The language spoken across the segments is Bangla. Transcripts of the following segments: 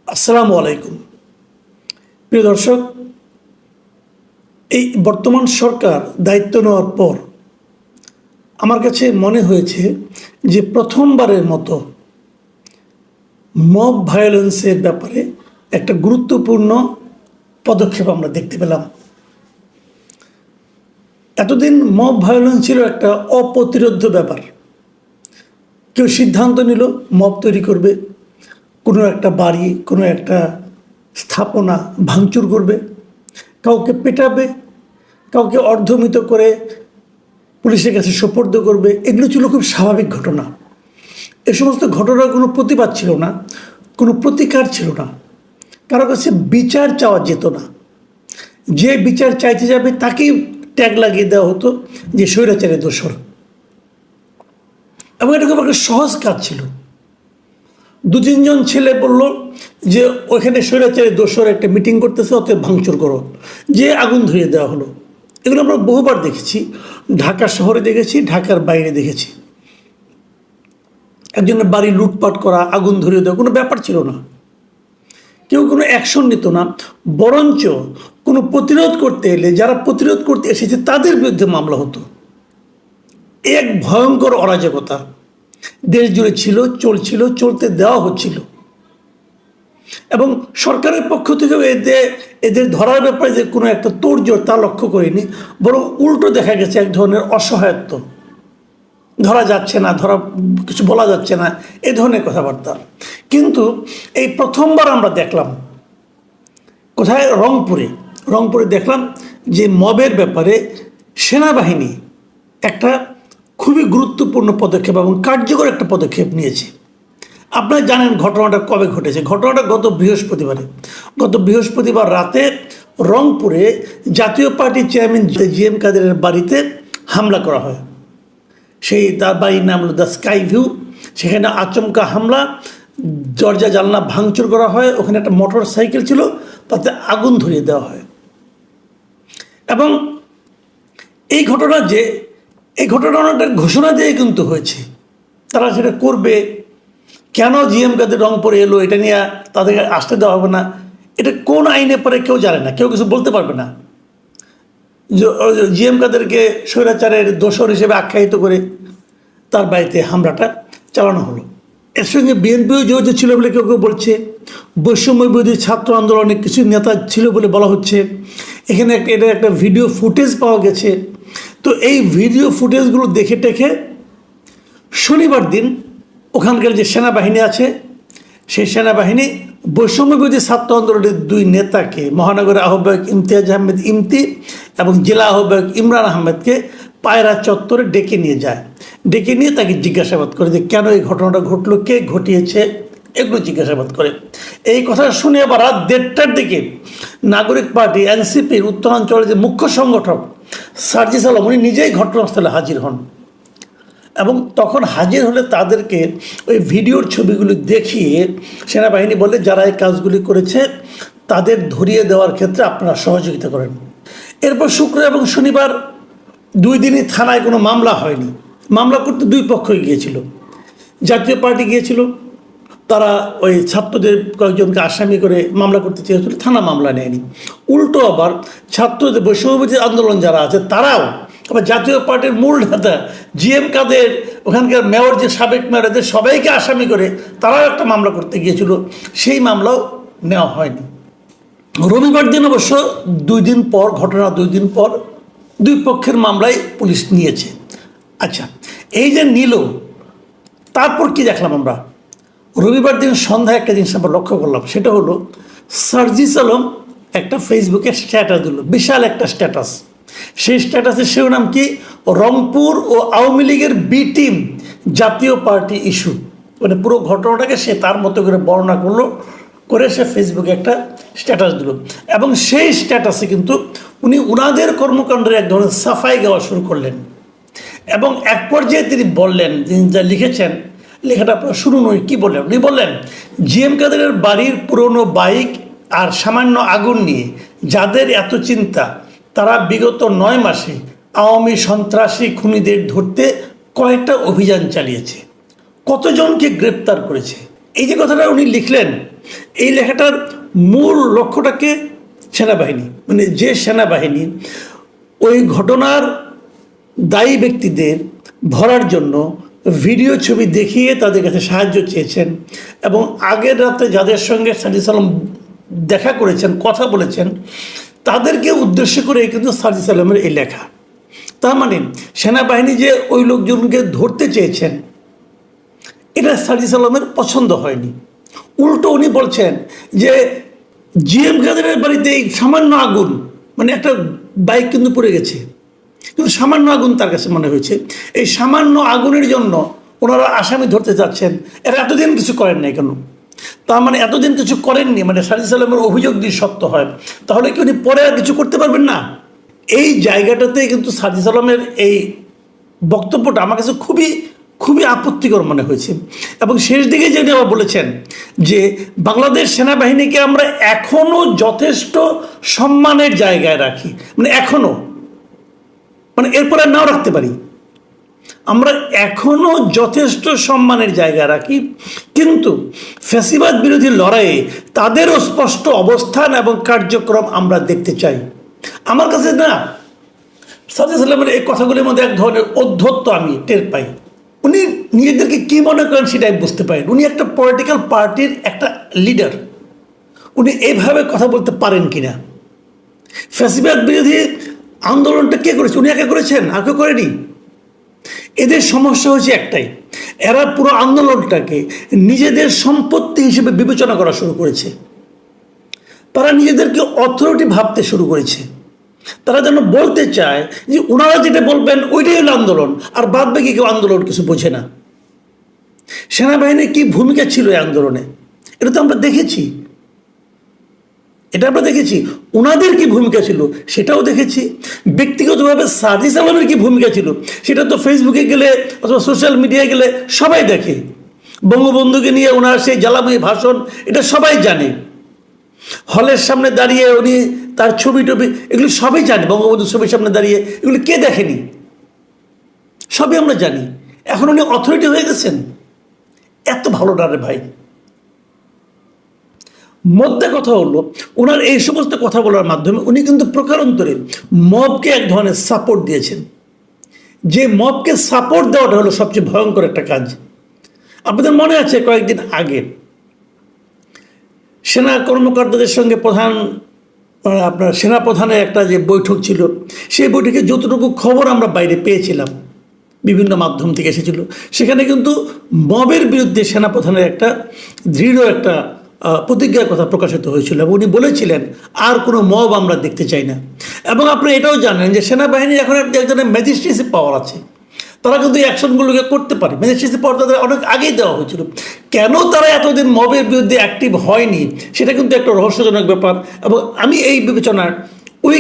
আসসালামু আলাইকুম। প্রিয় দর্শক, এই বর্তমান সরকার দায়িত্ব নেওয়ার পর আমার কাছে মনে হয়েছে যে প্রথমবারের মতো মব ভায়োলেন্সের ব্যাপারে একটা গুরুত্বপূর্ণ পদক্ষেপ আমরা দেখতে পেলাম। এতদিন মব ভায়োলেন্স ছিল একটা অপ্রতিরোধ্য ব্যাপার। কেউ সিদ্ধান্ত নিল মব তৈরি করবে, কোনো একটা বাড়ি, কোনো একটা স্থাপনা ভাঙচুর করবে, কাউকে পেটাবে, কাউকে অর্ধমিত করে পুলিশের কাছে সোপর্দ করবে। এগুলো ছিল খুব স্বাভাবিক ঘটনা। এ সমস্ত ঘটনার কোনো প্রতিবাদ ছিল না, কোনো প্রতিকার ছিল না, কারো কাছে বিচার চাওয়া যেত না। যে বিচার চাইতে যাবে তাকেই ট্যাগ লাগিয়ে দেওয়া হতো যে স্বৈরাচারের দোসর। এবং এটা খুব একটা সহজ কাজ ছিল। দু তিনজন ছেলে বলল যে ওইখানে স্বৈরাচারের দোসর একটা মিটিং করতেছে, ওতে ভাঙচুর করো, যে আগুন ধরিয়ে দেওয়া হলো। এগুলো আমরা বহুবার দেখেছি, ঢাকা শহরে দেখেছি, ঢাকার বাইরে দেখেছি। একজনের বাড়ি লুটপাট করা, আগুন ধরিয়ে দেওয়া কোনো ব্যাপার ছিল না। কেউ কোনো অ্যাকশন নিত না, বরঞ্চ কোনো প্রতিরোধ করতে এলে যারা প্রতিরোধ করতে এসেছে তাদের বিরুদ্ধে মামলা হতো। এক ভয়ঙ্কর অরাজকতা দেশ জুড়ে ছিল, চলছিল, চলতে দেওয়া হচ্ছিল। এবং সরকারের পক্ষ থেকেও এদের ধরার ব্যাপারে যে কোনো একটা তোড়জোড় তা লক্ষ্য করিনি, বরং উল্টো দেখা গেছে এক ধরনের অসহায়ত্ব। ধরা যাচ্ছে না, কিছু বলা যাচ্ছে না, এ ধরনের কথাবার্তা। কিন্তু এই প্রথমবার আমরা দেখলাম কোথায়, রংপুরে দেখলাম যে মবের ব্যাপারে সেনাবাহিনী একটা খুবই গুরুত্বপূর্ণ পদক্ষেপ এবং কার্যকর একটা পদক্ষেপ নিয়েছে। আপনারা জানেন ঘটনাটা কবে ঘটেছে। ঘটনাটা গত বৃহস্পতিবার রাতে রংপুরে জাতীয় পার্টির চেয়ারম্যান জিএম কাদেরের বাড়িতে হামলা করা হয়। তার বাড়ির নাম হলো দ্য স্কাই ভিউ। সেখানে আচমকা হামলা, দরজা জানলা ভাঙচুর করা হয়। ওখানে একটা মোটর সাইকেল ছিল, তাতে আগুন ধরিয়ে দেওয়া হয়। এবং এই ঘটনাটা ঘোষণা দিয়ে কিন্তু হয়েছে তারা সেটা করবে। কেন জিএম কাদের রংপুরে এলো এটা নিয়ে তাদেরকে আসতে দেওয়া হবে না, এটা কোন আইনে পরে কেউ জানে না, কেউ কিছু বলতে পারবে না। জিএম কাদেরকে স্বৈরাচারের দোসর হিসেবে আখ্যায়িত করে তার বাড়িতে হামলাটা চালানো হলো। এর সঙ্গে বিএনপিও জড়িত ছিল বলে কেউ কেউ বলছে। বৈষম্য বিরোধী ছাত্র আন্দোলনে কিছু নেতা ছিল বলে বলা হচ্ছে। এখানে এটা একটা ভিডিও ফুটেজ পাওয়া গেছে। তো এই ভিডিও ফুটেজগুলো দেখে টেখে শনিবার দিন ওখানকার যে সেনাবাহিনী আছে, সেই সেনাবাহিনী বৈষম্য বিরোধী ছাত্র আন্দোলনের দুই নেতাকে, মহানগরের আহ্বায়ক ইমতিয়াজ আহমেদ ইমতি এবং জেলা আহ্বায়ক ইমরান আহমেদকে পায়রা চত্বরে ডেকে নিয়ে তাকে জিজ্ঞাসাবাদ করে যে কেন এই ঘটনাটা ঘটলো, কে ঘটিয়েছে, এগুলো জিজ্ঞাসাবাদ করে। এই কথা শুনে আবার রাত 1:30টার দিকে নাগরিক পার্টি এনসিপির উত্তরাঞ্চলের যে মুখ্য সংগঠক সার্জিস আলম উনি নিজেই ঘটনাস্থলে হাজির হন। এবং তখন হাজির হলে তাদেরকে ওই ভিডিওর ছবিগুলি দেখিয়ে সেনাবাহিনী বলে যারা এই কাজগুলি করেছে তাদের ধরিয়ে দেওয়ার ক্ষেত্রে আপনারা সহযোগিতা করেন। এরপর শুক্র এবং শনিবার 2 দিনই থানায় কোনো মামলা হয়নি। মামলা করতে দুই পক্ষই গিয়েছিল। জাতীয় পার্টি গিয়েছিল, তারা ওই ছাত্রদের কয়েকজনকে আসামি করে মামলা করতে চেয়েছিল, থানা মামলা নেয়নি। উল্টো আবার ছাত্রদের বৈষম্যবিরোধী আন্দোলন যারা আছে তারাও আবার জাতীয় পার্টির মূল নেতা জিএম কাদের, ওখানকার মেয়র যে সাবেক মেয়র, এদের সবাইকে আসামি করে তারাও একটা মামলা করতে গিয়েছিল, সেই মামলাও নেওয়া হয়নি। রবিবার দিন অবশ্য 2 দিন পর, ঘটনা 2 দিন পর দুই পক্ষের মামলায় পুলিশ নিয়েছে। আচ্ছা, এই যে নিল, তারপর কি দেখলাম আমরা? রবিবার দিন সন্ধ্যায় একটা জিনিস আমরা লক্ষ্য করলাম, সেটা হলো সার্জিস আলম একটা ফেসবুকে স্ট্যাটাস দিল, বিশাল একটা স্ট্যাটাস। সেই স্ট্যাটাসের শিরোনাম কি? রংপুর ও আওয়ামী লীগের বি টিম জাতীয় পার্টি ইস্যু। মানে পুরো ঘটনাটাকে সে তার মতো করে বর্ণনা করে সে ফেসবুকে একটা স্ট্যাটাস দিল। এবং সেই স্ট্যাটাসে কিন্তু উনি উনাদের কর্মকাণ্ডের এক ধরনের সাফাই গাওয়া শুরু করলেন। এবং এক পর্যায়ে তিনি বললেন, তিনি যা লিখেছেন, লেখাটা আপনারা শুনুন উনি কী বললেন। উনি বললেন, জিএম কাদেরের বাড়ির পুরনো বাইক আর সামান্য আগুন নিয়ে যাদের এত চিন্তা, তারা বিগত 9 মাসে আওয়ামী সন্ত্রাসী খুনিদের ধরতে কয়েকটা অভিযান চালিয়েছে, কতজনকে গ্রেপ্তার করেছে। এই যে কথাটা উনি লিখলেন, এই লেখাটার মূল লক্ষ্যটাকে সেনাবাহিনী, মানে যে সেনাবাহিনী ওই ঘটনার দায়ী ব্যক্তিদের ধরার জন্য ভিডিও ছবি দেখিয়ে তাদের কাছে সাহায্য চেয়েছেন, এবং আগের রাতে যাদের সঙ্গে সাজিদ সালাম দেখা করেছেন, কথা বলেছেন, তাদেরকে উদ্দেশ্য করে কিন্তু সাজিদ সালামের এই লেখা। তার মানে সেনাবাহিনী যে ওই লোকজনকে ধরতে চেয়েছেন, এটা সাজিদ সালামের পছন্দ হয়নি। উল্টো উনি বলছেন যে জিএম কাদেরের বাড়িতে এই সামান্য আগুন, মানে একটা বাইক কিন্তু পড়ে গেছে, কিন্তু সামান্য আগুন তার কাছে মনে হয়েছে, এই সামান্য আগুনের জন্য ওনারা আসামি ধরতে যাচ্ছেন। এরা এতদিন কিছু করেন নাই কেন? তার মানে এতদিন কিছু করেননি, মানে সাজিদ সালামের অভিযোগ দিয়ে সত্য হয়, তাহলে কি উনি পরে আর কিছু করতে পারবেন না? এই জায়গাটাতে কিন্তু সাজিদ সালামের এই বক্তব্যটা আমার কাছে খুবই খুবই আপত্তিকর মনে হয়েছে। এবং শেষ দিকে যেটা আবার বলেছেন যে বাংলাদেশ সেনাবাহিনীকে আমরা এখনও যথেষ্ট সম্মানের জায়গায় রাখি, মানে এখনও, মানে এরপরে নাও রাখতে পারি, আমরা এখনও যথেষ্ট সম্মানের জায়গায় রাখি, কিন্তু ফ্যাসিবাদ বিরোধী লড়াইয়ে তাদেরও স্পষ্ট অবস্থান এবং কার্যক্রম আমরা দেখতে চাই। আমার কাছে না সাজিদ সালামের এই কথাগুলির মধ্যে এক ধরনের অধ্যত্ব আমি টের পাই। উনি নিজেদেরকে কী মনে করেন সেটাই বুঝতে পারেন। উনি একটা পলিটিক্যাল পার্টির একটা লিডার, উনি এইভাবে কথা বলতে পারেন কিনা। ফ্যাসিবাদ বিরোধী আন্দোলনটা কে করেছে? উনি একা করেছেন, আর কেউ করেনি। এদের সমস্যা হচ্ছে একটাই, এরা পুরো আন্দোলনটাকে নিজেদের সম্পত্তি হিসেবে বিবেচনা করা শুরু করেছে। তারা নিজেদেরকে অথরিটি ভাবতে শুরু করেছে। তারা যেন বলতে চায় যে ওনারা যেটা বলবেন ওইটাই হলো আন্দোলন, আর বাদ বাকি কেউ আন্দোলন কিছু বোঝে না। সেনাবাহিনীর কি ভূমিকা ছিল এই আন্দোলনে, এটা তো আমরা দেখেছি, ওনাদের কি ভূমিকা ছিল সেটাও দেখেছি। ব্যক্তিগতভাবে সাজিদ সালামের কি ভূমিকা ছিল সেটা তো ফেসবুকে গেলে অথবা সোশ্যাল মিডিয়ায় গেলে সবাই দেখে। বঙ্গবন্ধুকে নিয়ে ওনার সেই জ্বালাময়ী ভাষণ, এটা সবাই জানে। হলের সামনে দাঁড়িয়ে উনি তার ছবি টবি, এগুলো সবাই জানে। বঙ্গবন্ধুর ছবির সামনে দাঁড়িয়ে এগুলো কে দেখেনি? সবই আমরা জানি। এখন উনি অথরিটি হয়ে গেছেন, এত ভালো না রে ভাই। মধ্যে কথা হলো, ওনার এই সমস্ত কথা বলার মাধ্যমে উনি কিন্তু প্রকারান্তরে মবকে এক ধরনের সাপোর্ট দিয়েছেন। যে মবকে সাপোর্ট দেওয়াটা হলো সবচেয়ে ভয়ঙ্কর একটা কাজ। আপনাদের মনে আছে কয়েকদিন আগে সেনা কর্মকর্তাদের সঙ্গে আপনার সেনাপ্রধানের একটা যে বৈঠক ছিল, সেই বৈঠকে যতটুকু খবর আমরা বাইরে পেয়েছিলাম, বিভিন্ন মাধ্যম থেকে এসেছিল, সেখানে কিন্তু মবের বিরুদ্ধে সেনাপ্রধানের একটা দৃঢ় একটা প্রতিজ্ঞার কথা প্রকাশিত হয়েছিল, এবং উনি বলেছিলেন আর কোনো মব আমরা দেখতে চাই না। এবং আপনি এটাও জানেন যে সেনাবাহিনীর এখন একজনের ম্যাজিস্ট্রেসি পাওয়ার আছে, তারা কিন্তু এই অ্যাকশনগুলোকে করতে পারে। ম্যাজিস্ট্রেসি পাওয়ার তাদের অনেক আগেই দেওয়া হয়েছিল। কেন তারা এতদিন মবের বিরুদ্ধে অ্যাক্টিভ হয়নি সেটা কিন্তু একটা রহস্যজনক ব্যাপার। এবং আমি এই বিবেচনার ওই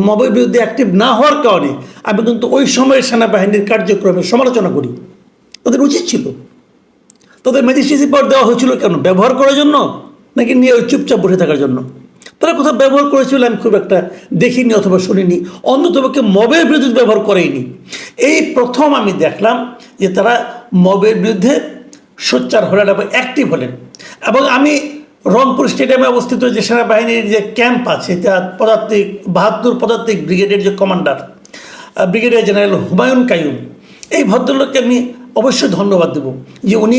মবের বিরুদ্ধে অ্যাক্টিভ না হওয়ার কারণে আমি কিন্তু ওই সময়ের সেনাবাহিনীর কার্যক্রমের সমালোচনা করি। তাদের উচিত ছিল, তাদের ম্যাজিস্ট্রেসি পাওয়ার দেওয়া হয়েছিল কেন? ব্যবহার করার জন্য নাকি নিয়ে ওই চুপচাপ বসে থাকার জন্য? তারা কোথাও ব্যবহার করেছিল আমি খুব একটা দেখিনি অথবা শুনিনি, অন্যতপক্ষে মবের বিরুদ্ধে ব্যবহার করেইনি। এই প্রথম আমি দেখলাম যে তারা মবের বিরুদ্ধে সোচ্চার হলেন এবং অ্যাক্টিভ হলেন। এবং আমি রংপুর স্টেডিয়ামে অবস্থিত যে সেনাবাহিনীর যে ক্যাম্প আছে, যা 72 পদাতিক ব্রিগেডের যে commander brigadier general Humayun Qayyum, এই ভদ্রলোককে আমি অবশ্যই ধন্যবাদ দেব যে উনি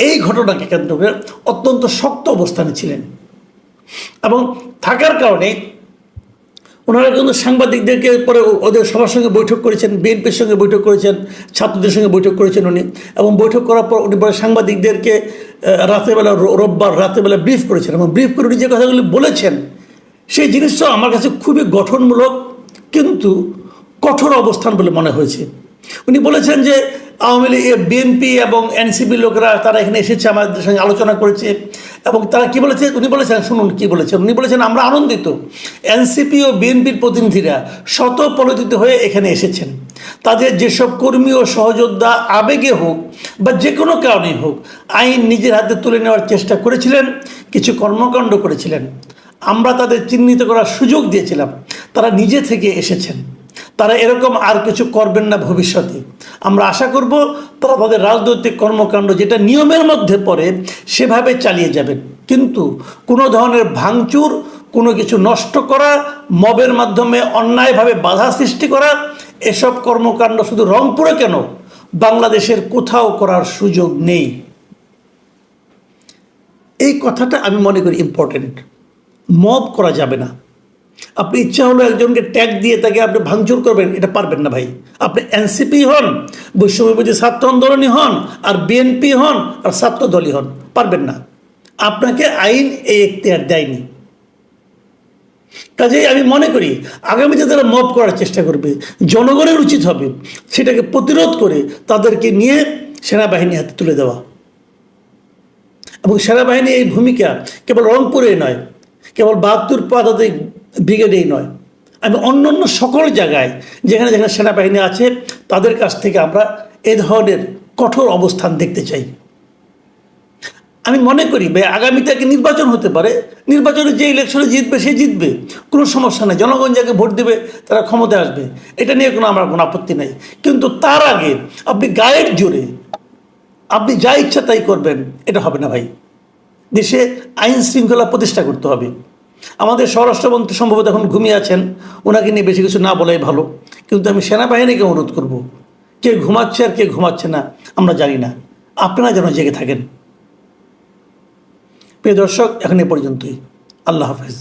এই ঘটনাকে কেন্দ্র করে অত্যন্ত শক্ত অবস্থানে ছিলেন। এবং থাকার কারণে ওনারা কিন্তু সাংবাদিকদেরকে পরে ওদের সবার সঙ্গে বৈঠক করেছেন, বিএনপির সঙ্গে বৈঠক করেছেন, ছাত্রদের সঙ্গে বৈঠক করেছেন উনি। এবং বৈঠক করার পর উনি পরে সাংবাদিকদেরকে রাতেরবেলা, রোববার রাতেরবেলা ব্রিফ করেছেন, এবং ব্রিফ করে উনি যে কথাগুলি বলেছেন সেই জিনিসটা আমার কাছে খুবই গঠনমূলক কিন্তু কঠোর অবস্থান বলে মনে হয়েছে। উনি বলেছেন যে আওয়ামী লীগ, বিএনপি এবং এনসিপি লোকেরা তারা এখানে এসেছে, আমাদের সঙ্গে আলোচনা করেছে, এবং তারা কী বলেছে উনি বলেছেন, শুনুন কী বলেছেন উনি বলেছেন, আমরা আনন্দিত এনসিপি ও বিএনপির প্রতিনিধিরা স্বতঃপ্রণোদিত হয়ে এখানে এসেছেন। তাদের যেসব কর্মী ও সহযোদ্ধা আবেগে হোক বা যে কোনো কারণেই হোক আইন নিজের হাতে তুলে নেওয়ার চেষ্টা করেছিলেন, কিছু কর্মকাণ্ড করেছিলেন, আমরা তাদের চিহ্নিত করার সুযোগ দিয়েছিলাম। তারা নিজে থেকে এসেছেন, তারা এরকম আর কিছু করবেন না ভবিষ্যতে। আমরা আশা করব তারা তাদের রাজনৈতিক কর্মকাণ্ড যেটা নিয়মের মধ্যে পড়ে সেভাবে চালিয়ে যাবেন, কিন্তু কোনো ধরনের ভাঙচুর, কোনো কিছু নষ্ট করা, মবের মাধ্যমে অন্যায়ভাবে বাধা সৃষ্টি করা, এসব কর্মকাণ্ড শুধু রংপুরে কেন, বাংলাদেশের কোথাও করার সুযোগ নেই। এই কথাটা আমি মনে করি ইম্পর্টেন্ট। মব করা যাবে না। আপনি ইচ্ছা হলো একজনকে ট্যাগ দিয়ে তাকে আপনি ভাঙচুর করবেন, এটা পারবেন না ভাই। আপনি এনসিপি হন, বৈষম্যবিরোধী ছাত্র আন্দোলনই হন, আর বিএনপি হন, আর ছাত্র দলই হন, পারবেন না। আপনাকে আইন এই এখতিয়ার দেয়নি। কাজেই আমি মনে করি আগামীতে তারা মব করার চেষ্টা করবে, জনগণের উচিত হবে সেটাকে প্রতিরোধ করে তাদেরকে নিয়ে সেনাবাহিনী হাতে তুলে দেওয়া। এবং সেনাবাহিনী এই ভূমিকা কেবল রংপুরে নয়, কেবল ৭২ পদাতিক ব্রিগেডেই নয়, আমি অন্য অন্য সকল জায়গায় যেখানে যেখানে সেনাবাহিনী আছে তাদের কাছ থেকে আমরা এ ধরনের কঠোর অবস্থান দেখতে চাই। আমি মনে করি ভাই আগামীতে একটা নির্বাচন হতে পারে, নির্বাচনে যে ইলেকশনে জিতবে সে জিতবে, কোনো সমস্যা নেই, জনগণ যাকে ভোট দেবে তারা ক্ষমতায় আসবে, এটা নিয়ে আমার কোনো আপত্তি নেই। কিন্তু তার আগে আপনি গায়ের জোরে আপনি যা ইচ্ছা তাই করবেন, এটা হবে না ভাই। দেশে আইন শৃঙ্খলা প্রতিষ্ঠা করতে হবে। আমাদের স্বরাষ্ট্রমন্ত্রী সম্ভবত এখন ঘুমিয়ে আছেন, ওনাকে নিয়ে বেশি কিছু না বলাই ভালো, কিন্তু আমি সেনাবাহিনীকে অনুরোধ করব, কে ঘুমাচ্ছে আর কে ঘুমাচ্ছে না আমরা জানি না, আপনারা যেন জেগে থাকেন। প্রিয় দর্শক, এখন এ পর্যন্তই। আল্লাহ হাফেজ।